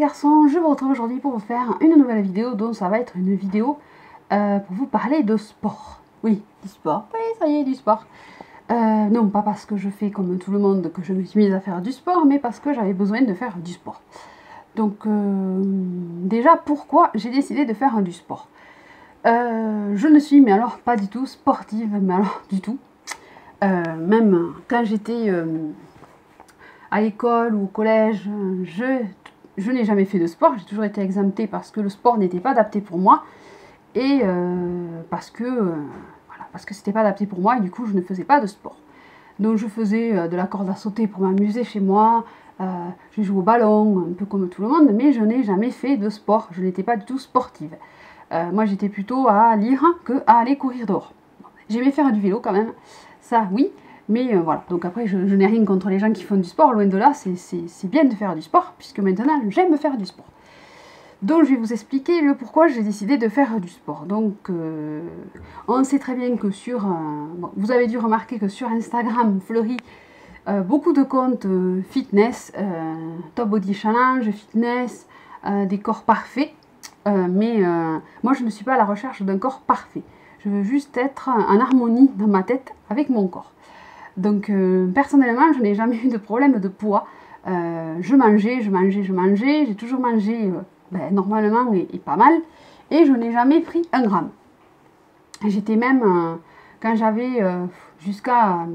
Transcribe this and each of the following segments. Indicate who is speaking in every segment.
Speaker 1: garçons, je vous retrouve aujourd'hui pour vous faire une nouvelle vidéo, donc ça va être une vidéo pour vous parler de sport. Oui, du sport, oui ça y est, du sport. Non, pas parce que je fais comme tout le monde que je me suis mise à faire du sport, mais parce que j'avais besoin de faire du sport. Donc déjà, pourquoi j'ai décidé de faire du sport? Je ne suis, mais alors pas du tout sportive, mais alors du tout. Même quand j'étais à l'école ou au collège, je n'ai jamais fait de sport, j'ai toujours été exemptée parce que le sport n'était pas adapté pour moi et parce que c'était pas adapté pour moi et du coup je ne faisais pas de sport. Donc je faisais de la corde à sauter pour m'amuser chez moi, je joue au ballon, un peu comme tout le monde, mais je n'ai jamais fait de sport, je n'étais pas du tout sportive. Moi j'étais plutôt à lire que à aller courir dehors. J'aimais faire du vélo quand même, ça oui. Mais voilà, donc après je n'ai rien contre les gens qui font du sport, loin de là, c'est bien de faire du sport, puisque maintenant j'aime faire du sport. Donc je vais vous expliquer le pourquoi j'ai décidé de faire du sport. Donc on sait très bien que sur, bon, vous avez dû remarquer que sur Instagram fleurit beaucoup de comptes fitness, top body challenge, fitness, des corps parfaits, mais moi je ne suis pas à la recherche d'un corps parfait. Je veux juste être en harmonie dans ma tête avec mon corps. Donc personnellement, je n'ai jamais eu de problème de poids. Je mangeais, j'ai toujours mangé normalement et pas mal. Et je n'ai jamais pris un gramme. J'étais même, quand j'avais jusqu'à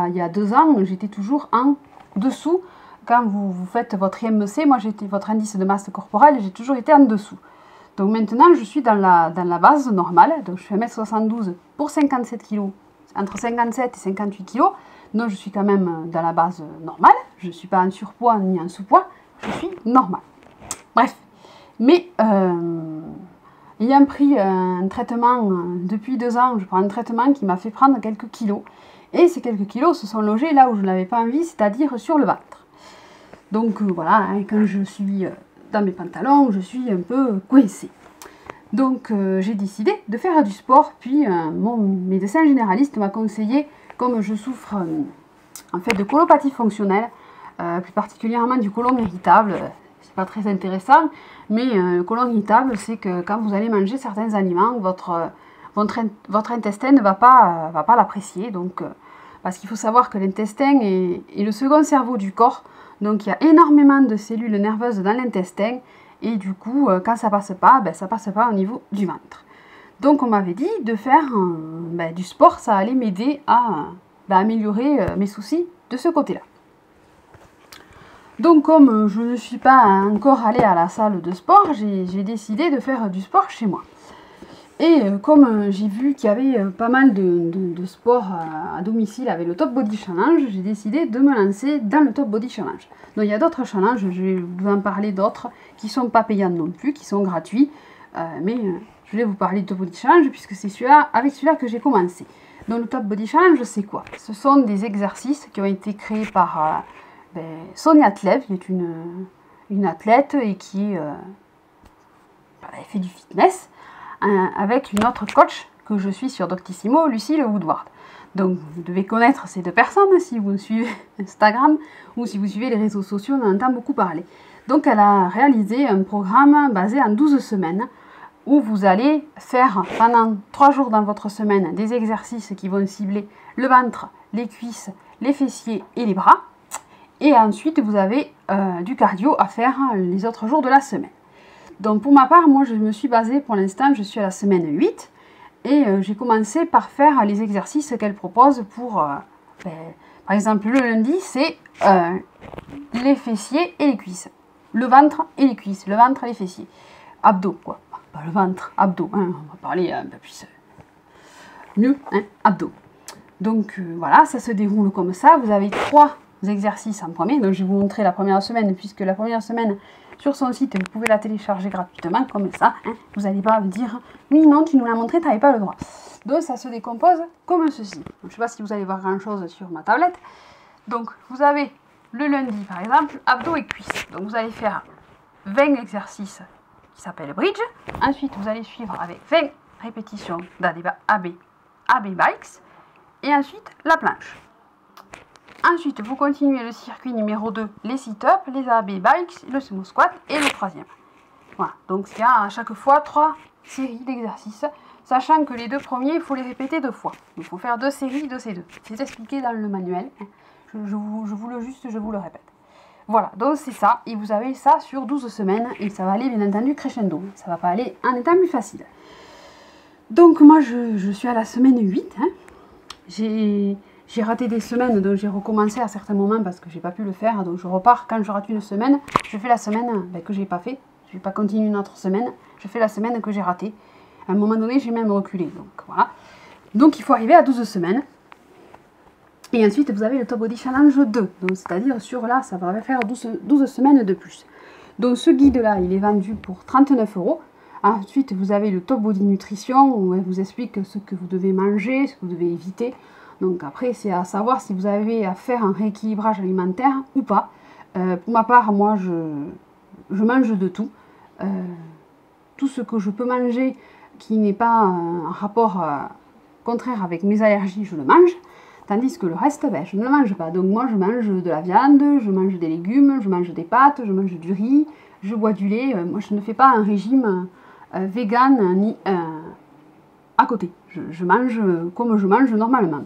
Speaker 1: il y a 2 ans, j'étais toujours en dessous. Quand vous faites votre IMC, moi j'étais votre indice de masse corporelle, j'ai toujours été en dessous. Donc maintenant, je suis dans la base normale. Donc je fais 1m72 pour 57 kg. Entre 57 et 58 kg, donc je suis quand même dans la base normale, je ne suis pas en surpoids ni en sous-poids, je suis normale. Bref, mais ayant pris un traitement depuis 2 ans, je prends un traitement qui m'a fait prendre quelques kilos, et ces quelques kilos se sont logés là où je n'avais pas envie, c'est-à-dire sur le ventre. Donc voilà, hein, quand je suis dans mes pantalons, je suis un peu coincée. Donc j'ai décidé de faire du sport, puis mon médecin généraliste m'a conseillé, comme je souffre en fait de colopathie fonctionnelle, plus particulièrement du côlon irritable, c'est pas très intéressant, mais le côlon irritable c'est que quand vous allez manger certains aliments, votre intestin ne va pas l'apprécier, donc parce qu'il faut savoir que l'intestin est le second cerveau du corps, donc il y a énormément de cellules nerveuses dans l'intestin, et du coup, quand ça passe pas, ça passe pas au niveau du ventre. Donc on m'avait dit de faire du sport, ça allait m'aider à améliorer mes soucis de ce côté-là. Donc comme je ne suis pas encore allée à la salle de sport, j'ai décidé de faire du sport chez moi. Et comme j'ai vu qu'il y avait pas mal de sports à domicile avec le Top Body Challenge, j'ai décidé de me lancer dans le Top Body Challenge. Donc il y a d'autres challenges, je vais vous en parler d'autres qui ne sont pas payants non plus, qui sont gratuits. Mais je vais vous parler de Top Body Challenge puisque c'est avec celui-là que j'ai commencé. Donc le Top Body Challenge, c'est quoi? Ce sont des exercices qui ont été créés par Sonia Tlev, qui est une athlète et qui fait du fitness, avec une autre coach que je suis sur Doctissimo, Lucille Woodward. Donc vous devez connaître ces 2 personnes si vous suivez Instagram ou si vous suivez les réseaux sociaux, on en entend beaucoup parler. Donc elle a réalisé un programme basé en 12 semaines où vous allez faire pendant 3 jours dans votre semaine des exercices qui vont cibler le ventre, les cuisses, les fessiers et les bras. Et ensuite vous avez du cardio à faire les autres jours de la semaine. Donc pour ma part, moi je me suis basée pour l'instant, je suis à la semaine 8 et j'ai commencé par faire les exercices qu'elle propose pour, par exemple le lundi c'est les fessiers et les cuisses, le ventre et les cuisses, le ventre et les fessiers, abdos quoi, pas le ventre, abdos, hein, on va parler un peu plus mieux, hein, abdos. Donc voilà, ça se déroule comme ça, vous avez 3 exercices en premier, donc je vais vous montrer la première semaine puisque la première semaine sur son site, vous pouvez la télécharger gratuitement, comme ça. Hein. Vous n'allez pas me dire, oui, non, tu nous l'as montré, tu n'avais pas le droit. Donc, ça se décompose comme ceci. Donc, je ne sais pas si vous allez voir grand-chose sur ma tablette. Donc, vous avez le lundi, par exemple, abdos et cuisses. Donc, vous allez faire 20 exercices qui s'appellent bridge. Ensuite, vous allez suivre avec 20 répétitions d'AB bikes. Et ensuite, la planche. Ensuite, vous continuez le circuit numéro 2, les sit-ups, les AB bikes, le sumo squat et le troisième. Voilà, donc il y a à chaque fois 3 séries d'exercices, sachant que les 2 premiers, il faut les répéter 2 fois. Il faut faire 2 séries de ces 2. C'est expliqué dans le manuel. Je vous le répète. Voilà, donc c'est ça. Et vous avez ça sur 12 semaines. Et ça va aller, bien entendu, crescendo. Ça ne va pas aller en étant plus facile. Donc moi, je suis à la semaine 8. Hein. J'ai raté des semaines, donc j'ai recommencé à certains moments parce que j'ai pas pu le faire. Donc je repars quand je rate une semaine. Je fais la semaine que j'ai pas fait. Je vais pas continuer une autre semaine. Je fais la semaine que j'ai ratée. À un moment donné, j'ai même reculé. Donc voilà. Donc il faut arriver à 12 semaines. Et ensuite, vous avez le Top Body Challenge 2. Donc c'est-à-dire sur là, ça va faire 12 semaines de plus. Donc ce guide-là, il est vendu pour 39 €. Ensuite, vous avez le Top Body Nutrition où elle vous explique ce que vous devez manger, ce que vous devez éviter. Donc après, c'est à savoir si vous avez à faire un rééquilibrage alimentaire ou pas. Pour ma part, moi, je mange de tout. Tout ce que je peux manger qui n'est pas un rapport contraire avec mes allergies, je le mange. Tandis que le reste, ben, je ne le mange pas. Donc moi, je mange de la viande, je mange des légumes, je mange des pâtes, je mange du riz, je bois du lait. Moi, je ne fais pas un régime vegan ni à côté. Je mange comme je mange normalement.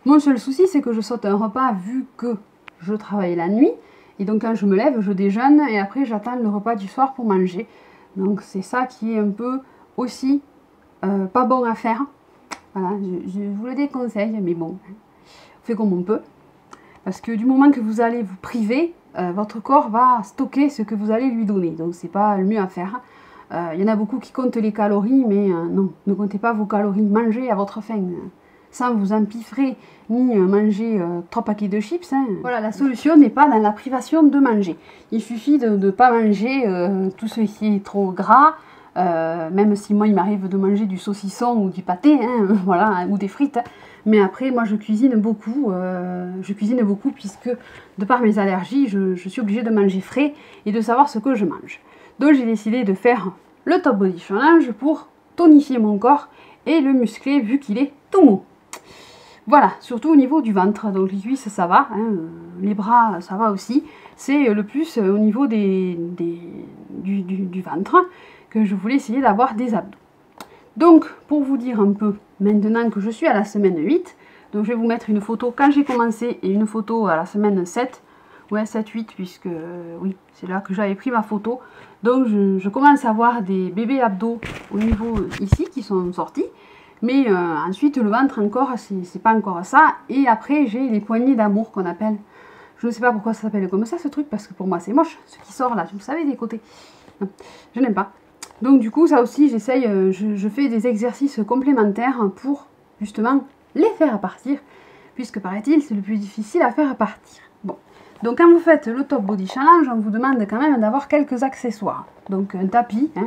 Speaker 1: Mon seul souci, c'est que je saute un repas vu que je travaille la nuit. Et donc quand je me lève, je déjeune et après j'attends le repas du soir pour manger. Donc c'est ça qui est un peu aussi pas bon à faire. Voilà, je vous le déconseille, mais bon, on fait comme on peut. Parce que du moment que vous allez vous priver, votre corps va stocker ce que vous allez lui donner. Donc c'est pas le mieux à faire. Il y en a beaucoup qui comptent les calories, mais non, ne comptez pas vos calories. Mangez à votre faim. Sans vous empiffrer ni manger 3 paquets de chips. Hein. Voilà, la solution n'est pas dans la privation de manger. Il suffit de ne pas manger tout ce qui est trop gras, même si moi il m'arrive de manger du saucisson ou du pâté, hein, voilà, ou des frites. Mais après, moi je cuisine beaucoup puisque de par mes allergies, je suis obligée de manger frais et de savoir ce que je mange. Donc j'ai décidé de faire le Top Body Challenge pour tonifier mon corps et le muscler vu qu'il est tout mou. Voilà, surtout au niveau du ventre, donc les cuisses ça va, hein, les bras ça va aussi, c'est le plus au niveau du ventre que je voulais essayer d'avoir des abdos. Donc pour vous dire un peu, maintenant que je suis à la semaine 8, donc je vais vous mettre une photo quand j'ai commencé et une photo à la semaine 7, ouais 7-8 puisque oui c'est là que j'avais pris ma photo, donc je commence à avoir des bébés abdos au niveau ici qui sont sortis. Mais ensuite, le ventre encore, c'est pas encore ça. Et après, j'ai les poignées d'amour qu'on appelle. Je ne sais pas pourquoi ça s'appelle comme ça, ce truc, parce que pour moi, c'est moche. Ce qui sort là, vous savez, des côtés. Non, je n'aime pas. Donc du coup, ça aussi, j'essaye, je fais des exercices complémentaires pour, justement, les faire partir. Puisque, paraît-il, c'est le plus difficile à faire partir. Bon. Donc quand vous faites le Top Body Challenge, on vous demande quand même d'avoir quelques accessoires. Donc un tapis, hein,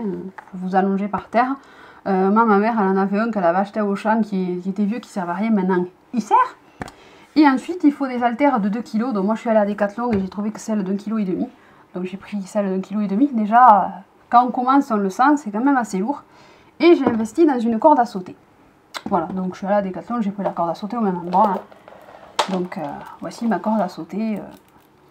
Speaker 1: vous allongez par terre. Moi, ma mère, elle en avait un qu'elle avait acheté au Auchan qui était vieux, qui ne servait à rien. Maintenant, il sert. Et ensuite, il faut des haltères de 2 kg. Donc moi, je suis allée à Decathlon et j'ai trouvé que celle d'1,5 kg. Donc j'ai pris celle d'1,5 kg. Déjà, quand on commence, on le sent, c'est quand même assez lourd. Et j'ai investi dans une corde à sauter. Voilà, donc je suis allée à Decathlon, j'ai pris la corde à sauter au même endroit. Hein. Donc voici ma corde à sauter,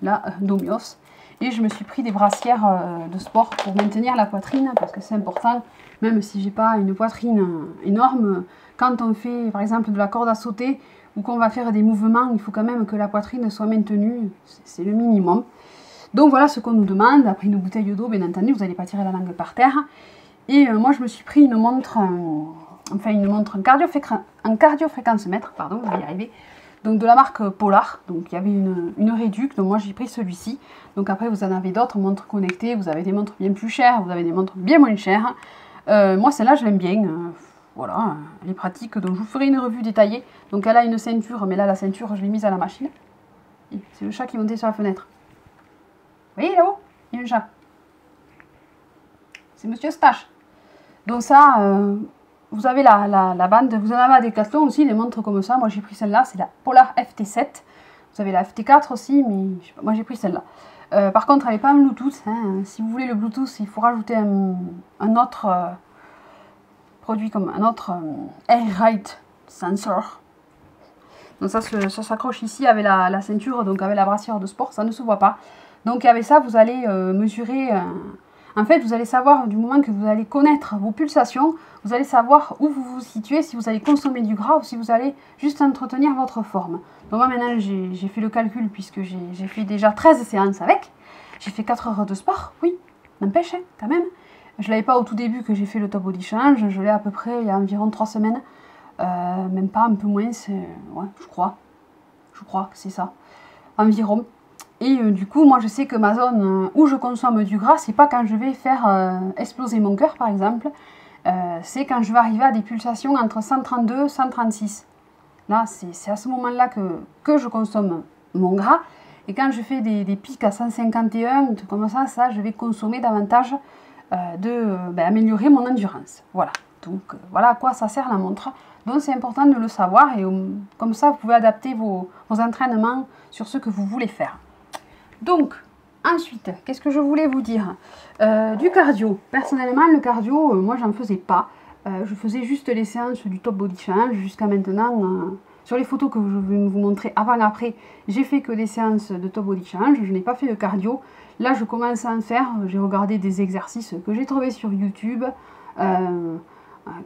Speaker 1: là, Domios. Et je me suis pris des brassières de sport pour maintenir la poitrine, parce que c'est important. Même si j'ai pas une poitrine énorme, quand on fait par exemple de la corde à sauter ou qu'on va faire des mouvements, il faut quand même que la poitrine soit maintenue, c'est le minimum. Donc voilà ce qu'on nous demande. Après une bouteille d'eau, bien entendu, vous n'allez pas tirer la langue par terre. Et moi je me suis pris une montre, en cardiofréquence mètre, pardon, je vais y arriver. Donc de la marque Polar, donc il y avait une réduc, donc moi j'ai pris celui-ci. Donc après vous en avez d'autres montres connectées, vous avez des montres bien plus chères, vous avez des montres bien moins chères. Moi celle-là je l'aime bien, voilà, elle est pratique, donc je vous ferai une revue détaillée. Donc elle a une ceinture, mais là la ceinture je l'ai mise à la machine. C'est le chat qui est monté sur la fenêtre. Vous voyez là-haut, il y a un chat. C'est Monsieur Stache. Donc ça, vous avez la bande, vous en avez à Decathlon aussi, des montres comme ça. Moi j'ai pris celle-là, c'est la Polar FT7. Vous avez la FT4 aussi, mais je sais pas, moi j'ai pris celle-là. Par contre, elle n'est pas en Bluetooth. Hein. Si vous voulez le Bluetooth, il faut rajouter un autre produit comme un autre Air Ride Sensor. Donc ça s'accroche ici avec la ceinture, donc avec la brassière de sport, ça ne se voit pas. Donc avec ça, vous allez mesurer... en fait, vous allez savoir, du moment que vous allez connaître vos pulsations, vous allez savoir où vous vous situez, si vous allez consommer du gras ou si vous allez juste entretenir votre forme. Donc moi maintenant, j'ai fait le calcul puisque j'ai fait déjà 13 séances avec. J'ai fait 4 heures de sport, oui, n'empêche, hein, quand même. Je ne l'avais pas au tout début que j'ai fait le Top Body Challenge, je l'ai à peu près il y a environ 3 semaines. Même pas, un peu moins, ouais, je crois que c'est ça, environ. Et du coup, moi je sais que ma zone où je consomme du gras, c'est pas quand je vais faire exploser mon cœur par exemple, c'est quand je vais arriver à des pulsations entre 132 et 136. Là, c'est à ce moment-là que je consomme mon gras. Et quand je fais des pics à 151, comme ça, je vais consommer davantage améliorer mon endurance. Voilà. Donc voilà à quoi ça sert la montre. Donc c'est important de le savoir et comme ça vous pouvez adapter vos entraînements sur ce que vous voulez faire. Donc ensuite, qu'est-ce que je voulais vous dire? Du cardio. Personnellement, le cardio, moi j'en faisais pas. Je faisais juste les séances du Top Body Challenge jusqu'à maintenant. Sur les photos que je vais vous montrer avant-après, j'ai fait que des séances de Top Body Challenge. Je n'ai pas fait de cardio. Là, je commence à en faire. J'ai regardé des exercices que j'ai trouvés sur YouTube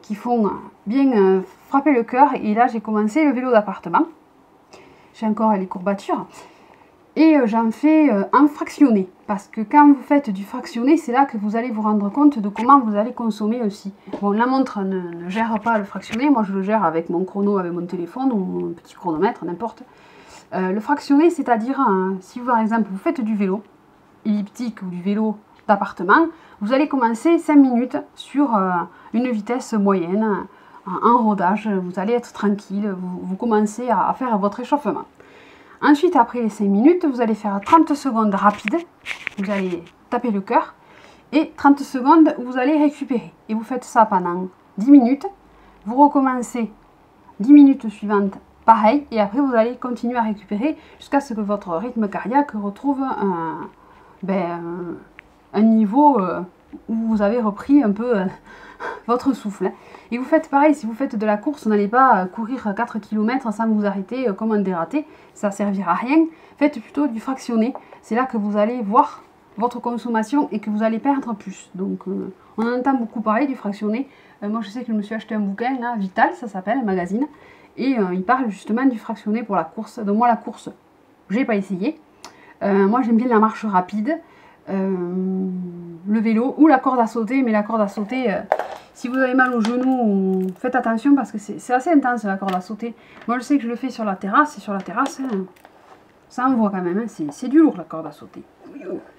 Speaker 1: qui font bien frapper le cœur. Et là, j'ai commencé le vélo d'appartement. J'ai encore les courbatures. Et j'en fais en fractionné. Parce que quand vous faites du fractionné, c'est là que vous allez vous rendre compte de comment vous allez consommer aussi. Bon, la montre ne gère pas le fractionné. Moi, je le gère avec mon chrono, avec mon téléphone ou un petit chronomètre, n'importe. Le fractionné, c'est-à-dire, si par exemple, vous faites du vélo elliptique ou du vélo d'appartement, vous allez commencer 5 minutes sur une vitesse moyenne, en rodage. Vous allez être tranquille, vous commencez à faire votre échauffement. Ensuite, après les 5 minutes, vous allez faire 30 secondes rapides, vous allez taper le cœur, et 30 secondes où vous allez récupérer. Et vous faites ça pendant 10 minutes, vous recommencez 10 minutes suivantes, pareil, et après vous allez continuer à récupérer jusqu'à ce que votre rythme cardiaque retrouve un niveau où vous avez repris un peu votre souffle. Et vous faites pareil, si vous faites de la course, n'allez pas courir 4 km sans vous arrêter comme un dératé, ça ne servira à rien. Faites plutôt du fractionné, c'est là que vous allez voir votre consommation et que vous allez perdre plus. Donc on en entend beaucoup parler du fractionné. Moi je sais que je me suis acheté un bouquin, là, Vital, ça s'appelle, un magazine, et il parle justement du fractionné pour la course. Donc moi la course, j'ai pas essayé. Moi j'aime bien la marche rapide, le vélo ou la corde à sauter, mais la corde à sauter, si vous avez mal au genou, faites attention parce que c'est assez intense la corde à sauter. Moi je sais que je le fais sur la terrasse, et sur la terrasse, ça envoie quand même, hein, c'est du lourd la corde à sauter.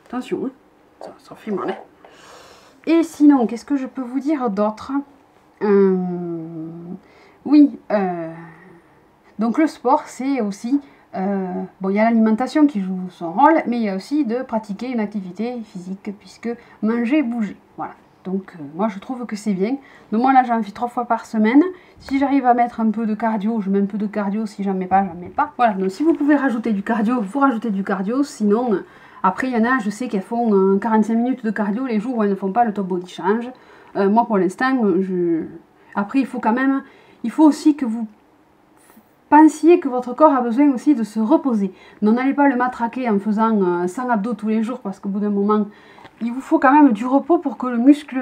Speaker 1: Attention, hein, ça fait mal. Hein. Et sinon, qu'est-ce que je peux vous dire d'autre? Oui, donc le sport c'est aussi... bon, il y a l'alimentation qui joue son rôle, mais il y a aussi de pratiquer une activité physique, puisque manger, bouger, voilà. Donc moi je trouve que c'est bien. Donc moi là j'en fais 3 fois par semaine. Si j'arrive à mettre un peu de cardio, je mets un peu de cardio. Si j'en mets pas, j'en mets pas. Voilà, donc si vous pouvez rajouter du cardio, vous rajoutez du cardio. Sinon, après il y en a, je sais qu'elles font 45 minutes de cardio les jours où elles ne font pas le Top Body Challenge. Moi pour l'instant, après il faut quand même, il faut aussi que vous pensiez que votre corps a besoin aussi de se reposer. Donc n'allez pas le matraquer en faisant 100 abdos tous les jours parce qu'au bout d'un moment, il vous faut quand même du repos pour que le muscle,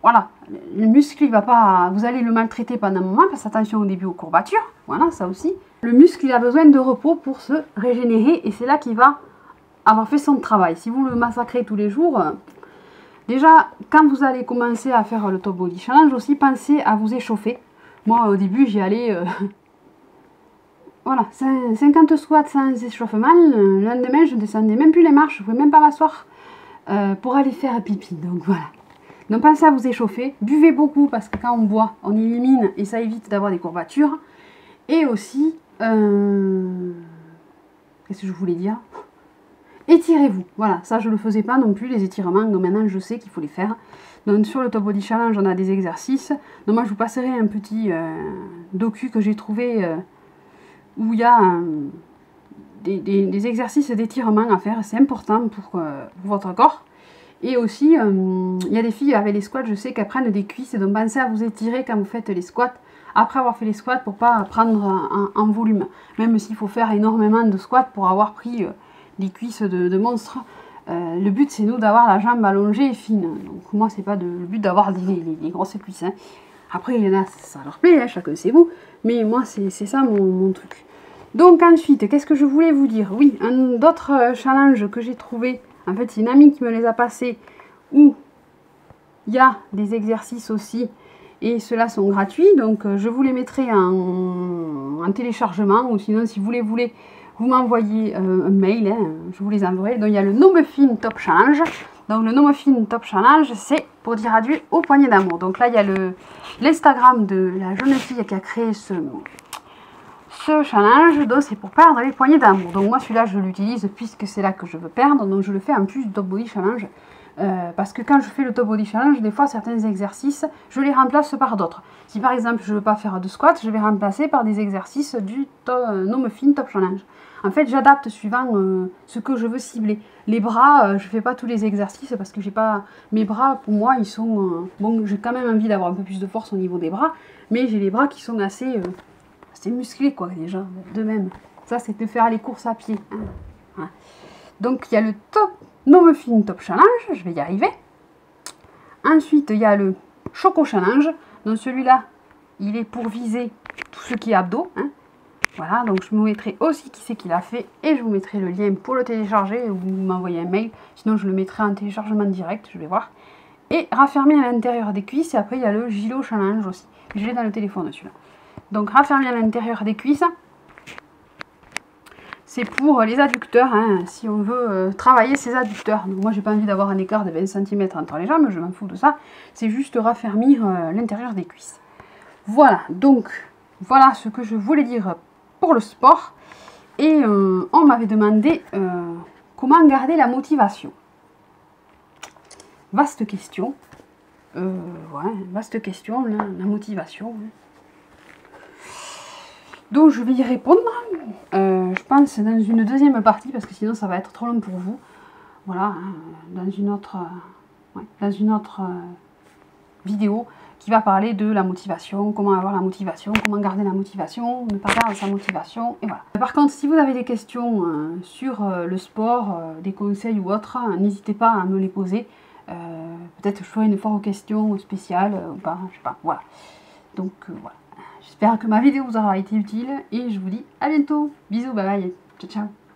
Speaker 1: voilà, le muscle il va pas, vous allez le maltraiter pendant un moment, parce attention au début aux courbatures, voilà ça aussi. Le muscle il a besoin de repos pour se régénérer et c'est là qu'il va avoir fait son travail. Si vous le massacrez tous les jours, déjà quand vous allez commencer à faire le Top Body Challenge aussi, pensez à vous échauffer. Moi, au début, j'y allais, voilà, 50 squats sans échauffement. Le lendemain, je ne descendais même plus les marches, je ne pouvais même pas m'asseoir pour aller faire pipi. Donc voilà. Donc pensez à vous échauffer. Buvez beaucoup parce que quand on boit, on élimine et ça évite d'avoir des courbatures. Et aussi, qu'est-ce que je voulais dire? Étirez-vous. Voilà, ça je ne le faisais pas non plus, les étirements. Donc maintenant, je sais qu'il faut les faire. Donc sur le Top Body Challenge, on a des exercices. Donc moi, je vous passerai un petit docu que j'ai trouvé où il y a des exercices d'étirement à faire. C'est important pour votre corps. Et aussi, il y a des filles avec les squats, je sais qu'elles prennent des cuisses. Donc pensez à vous étirer quand vous faites les squats après avoir fait les squats pour pas prendre un volume. Même s'il faut faire énormément de squats pour avoir pris des cuisses de monstre. Le but c'est nous d'avoir la jambe allongée et fine. Donc moi c'est pas le but d'avoir des grosses cuisses. Hein. Après il y en a, ça leur plaît, hein, chacun c'est vous. Mais moi c'est ça mon truc. Donc ensuite, qu'est-ce que je voulais vous dire? Oui, un autre challenge que j'ai trouvé, en fait c'est une amie qui me les a passés, où il y a des exercices aussi, et ceux-là sont gratuits, donc je vous les mettrai en téléchargement, ou sinon si vous les voulez, vous m'envoyez un mail, hein, je vous les enverrai. Donc il y a le No Muffin Top Challenge. Donc le No Muffin Top Challenge, c'est pour dire adieu aux poignées d'amour. Donc là il y a l'Instagram de la jeune fille qui a créé ce challenge, donc c'est pour perdre les poignées d'amour. Donc moi celui-là je l'utilise puisque c'est là que je veux perdre, donc je le fais en plus du Top Body Challenge. Parce que quand je fais le Top Body Challenge, des fois certains exercices, je les remplace par d'autres. Si par exemple je ne veux pas faire de squat, je vais remplacer par des exercices du No Muffin Top Challenge. En fait j'adapte suivant ce que je veux cibler. Les bras, je ne fais pas tous les exercices parce que j'ai pas... Mes bras pour moi ils sont... bon, j'ai quand même envie d'avoir un peu plus de force au niveau des bras, mais j'ai les bras qui sont assez musclés quoi déjà, de même. Ça c'est de faire les courses à pied. Hein. Voilà. Donc il y a le No Muffin Top Challenge, je vais y arriver. Ensuite, il y a le Choco Challenge. Donc celui-là, il est pour viser tout ce qui est abdos. Hein. Voilà, donc je vous mettrai aussi qui c'est qui l'a fait. Et je vous mettrai le lien pour le télécharger ou vous m'envoyez un mail. Sinon, je le mettrai en téléchargement direct, je vais voir. Et raffermir à l'intérieur des cuisses. Et après, il y a le Gilo Challenge aussi. Je l'ai dans le téléphone celui-là. Donc raffermir à l'intérieur des cuisses. C'est pour les adducteurs, hein, si on veut travailler ses adducteurs. Donc moi, j'ai pas envie d'avoir un écart de 20 cm entre les jambes, je m'en fous de ça. C'est juste raffermir l'intérieur des cuisses. Voilà, donc, voilà ce que je voulais dire pour le sport. Et on m'avait demandé comment garder la motivation. Vaste question. Ouais, vaste question, la motivation. Donc je vais y répondre, je pense dans une deuxième partie, parce que sinon ça va être trop long pour vous. Voilà, hein, dans une autre vidéo qui va parler de la motivation, comment avoir la motivation, comment garder la motivation, ne pas perdre sa motivation, et voilà. Par contre, si vous avez des questions sur le sport, des conseils ou autres, n'hésitez pas à me les poser. Peut-être que je ferai une fois aux questions spéciales ou pas, je sais pas, voilà. Donc voilà. J'espère que ma vidéo vous aura été utile et je vous dis à bientôt. Bisous, bye bye, ciao ciao.